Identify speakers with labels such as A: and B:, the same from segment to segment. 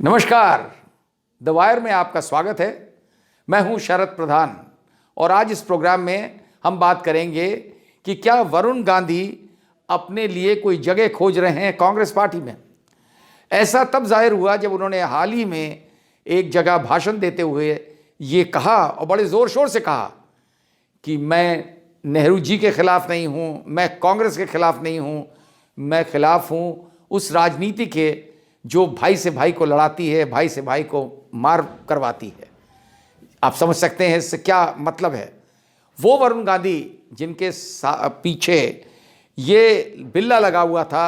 A: नमस्कार, the wire में आपका स्वागत है। मैं हूं शरद प्रधान और आज इस प्रोग्राम में हम बात करेंगे कि क्या वरुण गांधी अपने लिए कोई जगह खोज रहे हैं कांग्रेस पार्टी में। ऐसा तब जाहिर हुआ जब उन्होंने हाल ही में एक जगह भाषण देते हुए ये कहा और बड़े ज़ोर शोर से कहा कि मैं नेहरू जी के खिलाफ नहीं हूँ, मैं कांग्रेस के खिलाफ नहीं हूँ, मैं खिलाफ हूँ उस राजनीति के जो भाई से भाई को लड़ाती है, भाई से भाई को मार करवाती है। आप समझ सकते हैं इससे क्या मतलब है। वो वरुण गांधी जिनके पीछे ये बिल्ला लगा हुआ था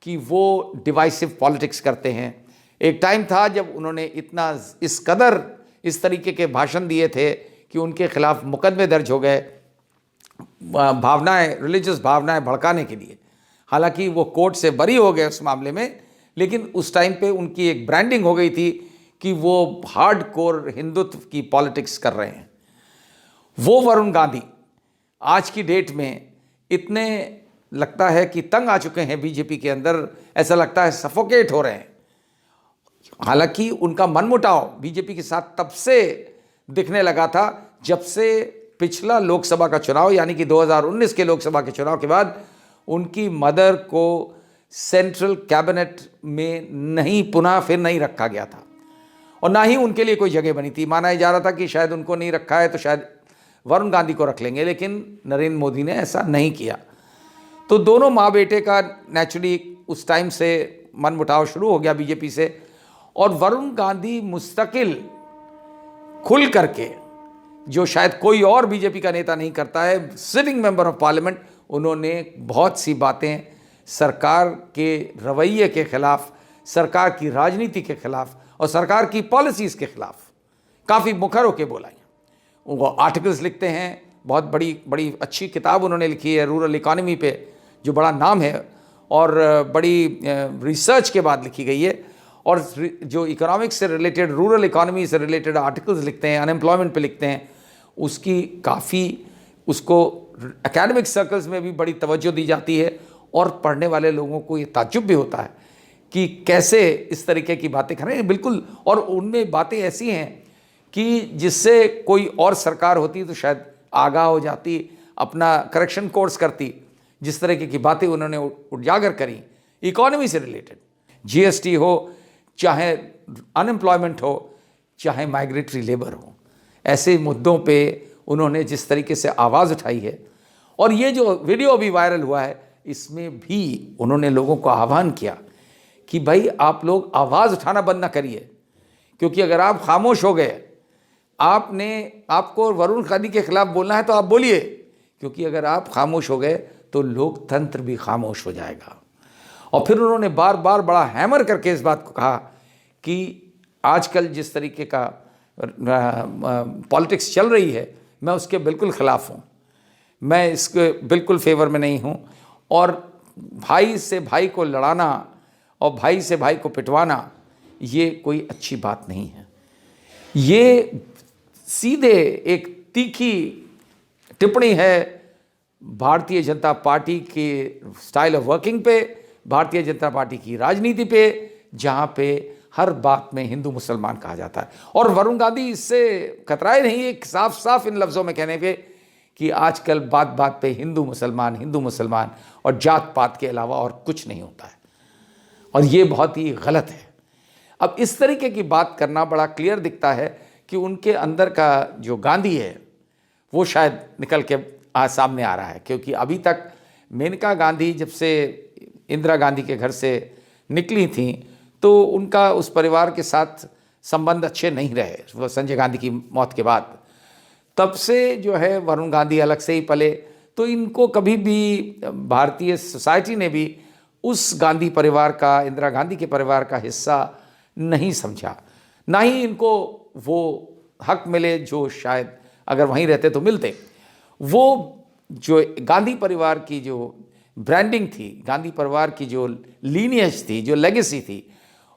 A: कि वो डिवाइसिव पॉलिटिक्स करते हैं। एक टाइम था जब उन्होंने इतना इस कदर इस तरीके के भाषण दिए थे कि उनके खिलाफ मुकदमे दर्ज हो गए, भावनाएं, रिलीजियस भावनाएं भड़काने के लिए। हालांकि वो कोर्ट से बरी हो गए उस मामले में, लेकिन उस टाइम पे उनकी एक ब्रांडिंग हो गई थी कि वो हार्डकोर हिंदुत्व की पॉलिटिक्स कर रहे हैं। वो वरुण गांधी आज की डेट में इतने लगता है कि तंग आ चुके हैं बीजेपी के अंदर, ऐसा लगता है सफोकेट हो रहे हैं। हालांकि उनका मनमुटाव बीजेपी के साथ तब से दिखने लगा था जब से पिछला लोकसभा का चुनाव यानी कि 2019 के लोकसभा के चुनाव के बाद उनकी मदर को सेंट्रल कैबिनेट में फिर नहीं रखा गया था और ना ही उनके लिए कोई जगह बनी थी। माना जा रहा था कि शायद उनको नहीं रखा है तो शायद वरुण गांधी को रख लेंगे, लेकिन नरेंद्र मोदी ने ऐसा नहीं किया। तो दोनों माँ बेटे का नेचुरली उस टाइम से मनमुटाव शुरू हो गया बीजेपी से। और वरुण गांधी मुस्तकिल खुल करके, जो शायद कोई और बीजेपी का नेता नहीं करता है, सिटिंग मेंबर ऑफ पार्लियामेंट, उन्होंने बहुत सी बातें सरकार के रवैये के खिलाफ, सरकार की राजनीति के खिलाफ और सरकार की पॉलिसीज़ के खिलाफ काफ़ी मुखर होकर बोला है। वो आर्टिकल्स लिखते हैं, बहुत बड़ी अच्छी किताब उन्होंने लिखी है रूरल इकॉनमी पे, जो बड़ा नाम है और बड़ी रिसर्च के बाद लिखी गई है। और जो इकोनॉमिक्स से रिलेटेड, रूरल इकॉनमी से रिलेटेड आर्टिकल्स लिखते हैं, अनएम्प्लॉयमेंट पे लिखते हैं, उसकी काफ़ी उसको एकेडमिक सर्कल्स में भी बड़ी तवज्जो दी जाती है। और पढ़ने वाले लोगों को ये ताज्जुब भी होता है कि कैसे इस तरीके की बातें कर रहे हैं। बिल्कुल, और उनमें बातें ऐसी हैं कि जिससे कोई और सरकार होती तो शायद आगाह हो जाती, अपना करेक्शन कोर्स करती। जिस तरीके की बातें उन्होंने उजागर करी इकॉनमी से रिलेटेड, जीएसटी हो, चाहे अनएम्प्लॉयमेंट हो, चाहे माइग्रेटरी लेबर हो, ऐसे मुद्दों पे उन्होंने जिस तरीके से आवाज़ उठाई है। और ये जो वीडियो अभी वायरल हुआ है, इसमें भी उन्होंने लोगों को आह्वान किया कि भाई आप लोग आवाज़ उठाना बंद ना करिए, क्योंकि अगर आप खामोश हो गए, आपको वरुण गांधी के खिलाफ बोलना है तो आप बोलिए, क्योंकि अगर आप खामोश हो गए तो लोकतंत्र भी खामोश हो जाएगा। और फिर उन्होंने बार बार बड़ा हैमर करके इस बात को कहा कि आजकल जिस तरीके का पॉलिटिक्स चल रही है, मैं उसके बिल्कुल ख़िलाफ़ हूँ, मैं इसके बिल्कुल फेवर में नहीं हूँ। और भाई से भाई को लड़ाना और भाई से भाई को पिटवाना ये कोई अच्छी बात नहीं है। ये सीधे एक तीखी टिप्पणी है भारतीय जनता पार्टी के स्टाइल ऑफ वर्किंग पे, भारतीय जनता पार्टी की राजनीति पे, जहाँ पे हर बात में हिंदू मुसलमान कहा जाता है। और वरुण गांधी इससे कतराए नहीं, एक साफ साफ इन लफ्ज़ों में कहने पे कि आजकल बात बात पे हिंदू मुसलमान और जात पात के अलावा और कुछ नहीं होता है, और ये बहुत ही गलत है। अब इस तरीके की बात करना बड़ा क्लियर दिखता है कि उनके अंदर का जो गांधी है वो शायद निकल के सामने आ रहा है। क्योंकि अभी तक मेनका गांधी जब से इंदिरा गांधी के घर से निकली थी तो उनका उस परिवार के साथ संबंध अच्छे नहीं रहे, वो संजय गांधी की मौत के बाद। तब से जो है वरुण गांधी अलग से ही पले, तो इनको कभी भी भारतीय सोसाइटी ने भी उस गांधी परिवार का, इंदिरा गांधी के परिवार का हिस्सा नहीं समझा, ना ही इनको वो हक मिले जो शायद अगर वहीं रहते तो मिलते। वो जो गांधी परिवार की जो ब्रांडिंग थी, गांधी परिवार की जो लीनियज थी, जो लेगेसी थी,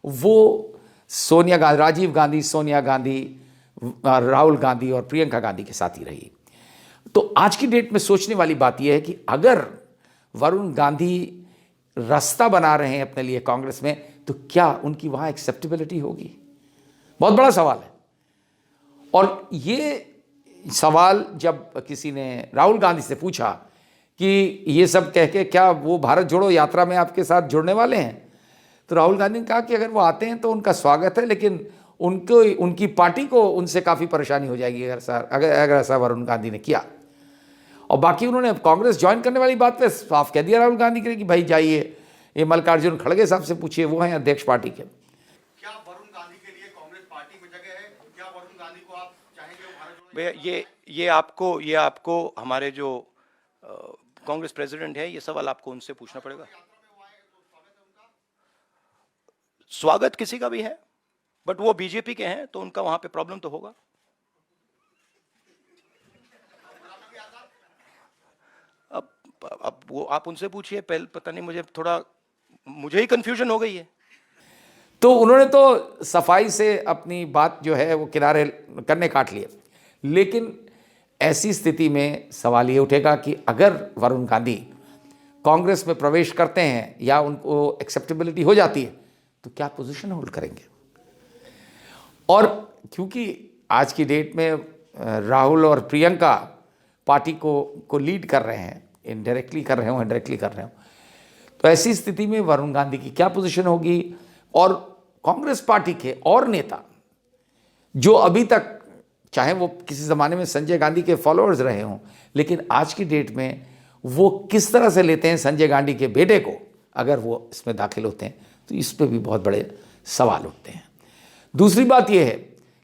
A: वो सोनिया गांधी, राजीव गांधी, सोनिया गांधी, राहुल गांधी और प्रियंका गांधी के साथ ही रही। तो आज की डेट में सोचने वाली बात यह है कि अगर वरुण गांधी रास्ता बना रहे हैं अपने लिए कांग्रेस में, तो क्या उनकी वहाँ एक्सेप्टेबिलिटी होगी? बहुत बड़ा सवाल है। और ये सवाल जब किसी ने राहुल गांधी से पूछा कि ये सब कह के क्या वो भारत जोड़ो यात्रा में आपके साथ जुड़ने वाले हैं, तो राहुल गांधी ने कहा कि अगर वो आते हैं तो उनका स्वागत है, लेकिन उनको उनकी पार्टी को उनसे काफ़ी परेशानी हो जाएगी अगर ऐसा वरुण गांधी ने किया। और बाकी उन्होंने कांग्रेस ज्वाइन करने वाली बात पे साफ कह दिया राहुल गांधी के कि भाई जाइए, ये मल्लिकार्जुन खड़गे साहब से पूछिए, वो हैं अध्यक्ष पार्टी के।
B: क्या वरुण गांधी के लिए कांग्रेस पार्टी में जगह है? क्या वरुण गांधी को आप चाहेंगे वो भारत जोड़ो? ये आपको हमारे जो कांग्रेस प्रेसिडेंट है, ये सवाल आपको उनसे पूछना पड़ेगा। स्वागत किसी का भी है, बट वो बीजेपी के हैं तो उनका वहां पे प्रॉब्लम तो होगा। अब वो आप उनसे पूछिए, पहले पता नहीं, मुझे ही कंफ्यूजन हो गई है।
A: तो उन्होंने तो सफाई से अपनी बात जो है वो किनारे करने काट लिए, लेकिन ऐसी स्थिति में सवाल ये उठेगा कि अगर वरुण गांधी कांग्रेस में प्रवेश करते हैं या उनको एक्सेप्टेबिलिटी हो जाती है तो क्या पोजीशन होल्ड करेंगे? और क्योंकि आज की डेट में राहुल और प्रियंका पार्टी को लीड कर रहे हैं, इनडायरेक्टली कर रहे हो, इनडायरेक्टली कर रहे हो, तो ऐसी स्थिति में वरुण गांधी की क्या पोजीशन होगी? और कांग्रेस पार्टी के और नेता जो अभी तक, चाहे वो किसी ज़माने में संजय गांधी के फॉलोअर्स रहे हों, लेकिन आज की डेट में वो किस तरह से लेते हैं संजय गांधी के बेटे को, अगर वो इसमें दाखिल होते हैं तो इस पर भी बहुत बड़े सवाल उठते हैं। दूसरी बात यह है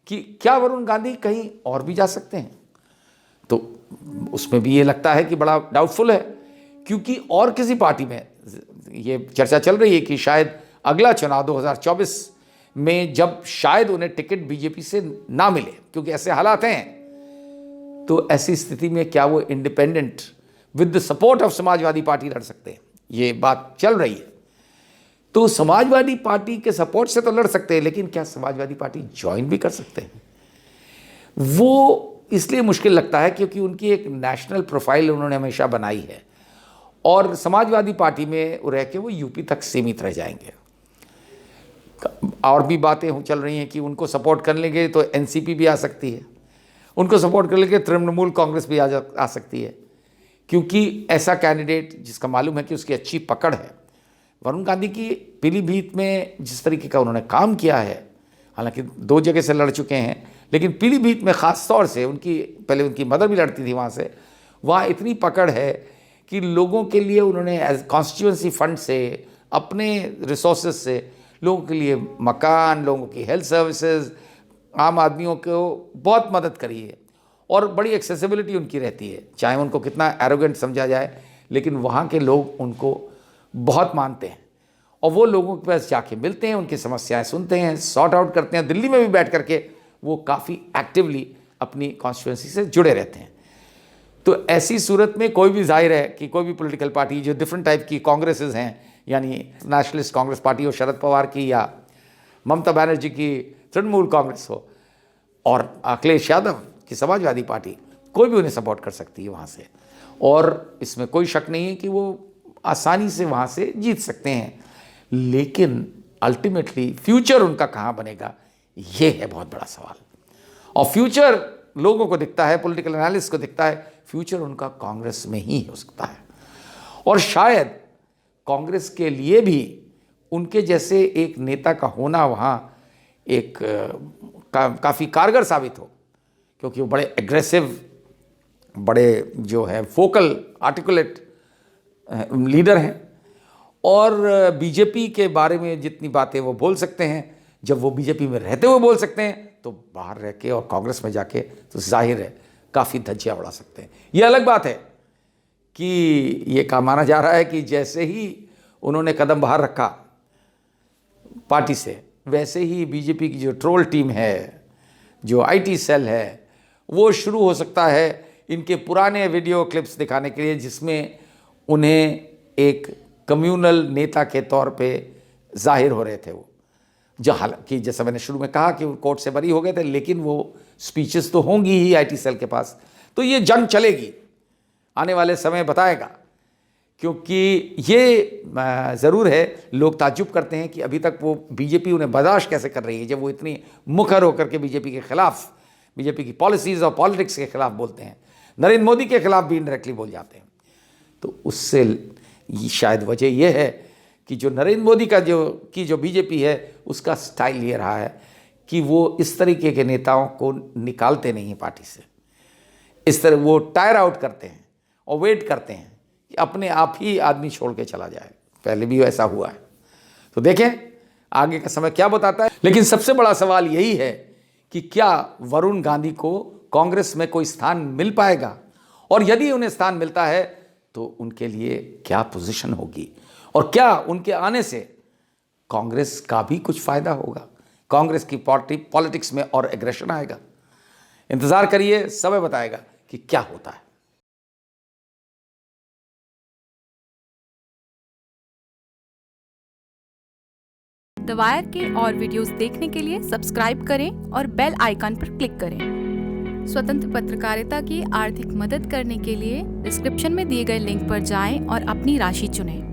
A: कि क्या वरुण गांधी कहीं और भी जा सकते हैं? तो उसमें भी ये लगता है कि बड़ा डाउटफुल है, क्योंकि और किसी पार्टी में ये चर्चा चल रही है कि शायद अगला चुनाव 2024 में जब शायद उन्हें टिकट बीजेपी से ना मिले, क्योंकि ऐसे हालात हैं, तो ऐसी स्थिति में क्या वो independent with the support of Samajwadi party लड़ सकते हैं? ये बात चल रही है। तो समाजवादी पार्टी के सपोर्ट से तो लड़ सकते हैं, लेकिन क्या समाजवादी पार्टी ज्वाइन भी कर सकते हैं? वो इसलिए मुश्किल लगता है क्योंकि उनकी एक नेशनल प्रोफाइल उन्होंने हमेशा बनाई है, और समाजवादी पार्टी में रह के वो यूपी तक सीमित रह जाएंगे। और भी बातें चल रही हैं कि उनको सपोर्ट कर लेंगे तो एनसीपी भी आ सकती है, उनको सपोर्ट कर लेंगे तृणमूल कांग्रेस भी आ सकती है, क्योंकि ऐसा कैंडिडेट जिसका मालूम है कि उसकी अच्छी पकड़ है। वरुण गांधी की पीलीभीत में जिस तरीके का उन्होंने काम किया है, हालांकि 2 जगह से लड़ चुके हैं, लेकिन पीलीभीत में ख़ास तौर से पहले उनकी मदर भी लड़ती थी वहाँ से, वहाँ इतनी पकड़ है कि लोगों के लिए उन्होंने एज कॉन्स्टिट्यूंसी फंड से, अपने रिसोर्सेज से लोगों के लिए मकान, लोगों की हेल्थ सर्विसेज, आम आदमियों को बहुत मदद करी है, और बड़ी एक्सेसिबिलिटी उनकी रहती है, चाहे उनको कितना एरोगेंट समझा जाए, लेकिन वहाँ के लोग उनको बहुत मानते हैं, और वो लोगों के पास जाके मिलते हैं, उनकी समस्याएं सुनते हैं, सॉर्ट आउट करते हैं। दिल्ली में भी बैठ करके वो काफ़ी एक्टिवली अपनी कॉन्स्टिट्यूंसी से जुड़े रहते हैं। तो ऐसी सूरत में कोई भी, जाहिर है कि कोई भी पॉलिटिकल पार्टी जो डिफरेंट टाइप की कांग्रेसेस हैं, यानी नेशनलिस्ट कांग्रेस पार्टी हो शरद पवार की, या ममता बनर्जी की तृणमूल कांग्रेस हो, और अखिलेश यादव की समाजवादी पार्टी, कोई भी उन्हें सपोर्ट कर सकती है वहाँ से, और इसमें कोई शक नहीं है कि वो आसानी से वहाँ से जीत सकते हैं। लेकिन अल्टीमेटली फ्यूचर उनका कहाँ बनेगा, ये है बहुत बड़ा सवाल। और फ्यूचर लोगों को दिखता है, पॉलिटिकल एनालिस्ट को दिखता है, फ्यूचर उनका कांग्रेस में ही हो सकता है, और शायद कांग्रेस के लिए भी उनके जैसे एक नेता का होना वहाँ एक काफ़ी कारगर साबित हो, क्योंकि वो बड़े एग्रेसिव, बड़े जो है फोकल आर्टिकुलेट लीडर हैं, और बीजेपी के बारे में जितनी बातें वो बोल सकते हैं, जब वो बीजेपी में रहते हुए बोल सकते हैं, तो बाहर रह के और कांग्रेस में जाके तो जाहिर है काफ़ी धज्जियाँ उड़ा सकते हैं। ये अलग बात है कि ये कहा माना जा रहा है कि जैसे ही उन्होंने कदम बाहर रखा पार्टी से, वैसे ही बीजेपी की जो ट्रोल टीम है, जो आईटी सेल है, वो शुरू हो सकता है इनके पुराने वीडियो क्लिप्स दिखाने के लिए, जिसमें उन्हें एक कम्युनल नेता के तौर पे जाहिर हो रहे थे वो, जो हालांकि जैसा मैंने शुरू में कहा कि वो कोर्ट से बरी हो गए थे, लेकिन वो स्पीचेस तो होंगी ही आईटी सेल के पास। तो ये जंग चलेगी, आने वाले समय बताएगा क्योंकि ये ज़रूर है, लोग ताज्जुब करते हैं कि अभी तक वो बीजेपी उन्हें बर्दाश्त कैसे कर रही है जब वो इतनी मुखर होकर के बीजेपी के खिलाफ, बीजेपी की पॉलिसीज़ और पॉलिटिक्स के खिलाफ बोलते हैं, नरेंद्र मोदी के खिलाफ भी इनडायरेक्टली बोल जाते हैं। तो उससे शायद वजह यह है कि जो नरेंद्र मोदी का जो बीजेपी है उसका स्टाइल ये रहा है कि वो इस तरीके के नेताओं को निकालते नहीं हैं पार्टी से। इस तरह वो टायर आउट करते हैं और वेट करते हैं कि अपने आप ही आदमी छोड़ के चला जाए। पहले भी ऐसा हुआ है, तो देखें आगे का समय क्या बताता है। लेकिन सबसे बड़ा सवाल यही है कि क्या वरुण गांधी को कांग्रेस में कोई स्थान मिल पाएगा, और यदि उन्हें स्थान मिलता है तो उनके लिए क्या पोजीशन होगी, और क्या उनके आने से कांग्रेस का भी कुछ फायदा होगा, कांग्रेस की पॉलिटिक्स में और एग्रेशन आएगा। इंतजार करिए, समय बताएगा कि क्या होता है।
C: द वायर के और वीडियोस देखने के लिए सब्सक्राइब करें और बेल आइकन पर क्लिक करें। स्वतंत्र पत्रकारिता की आर्थिक मदद करने के लिए डिस्क्रिप्शन में दिए गए लिंक पर जाएं और अपनी राशि चुनें।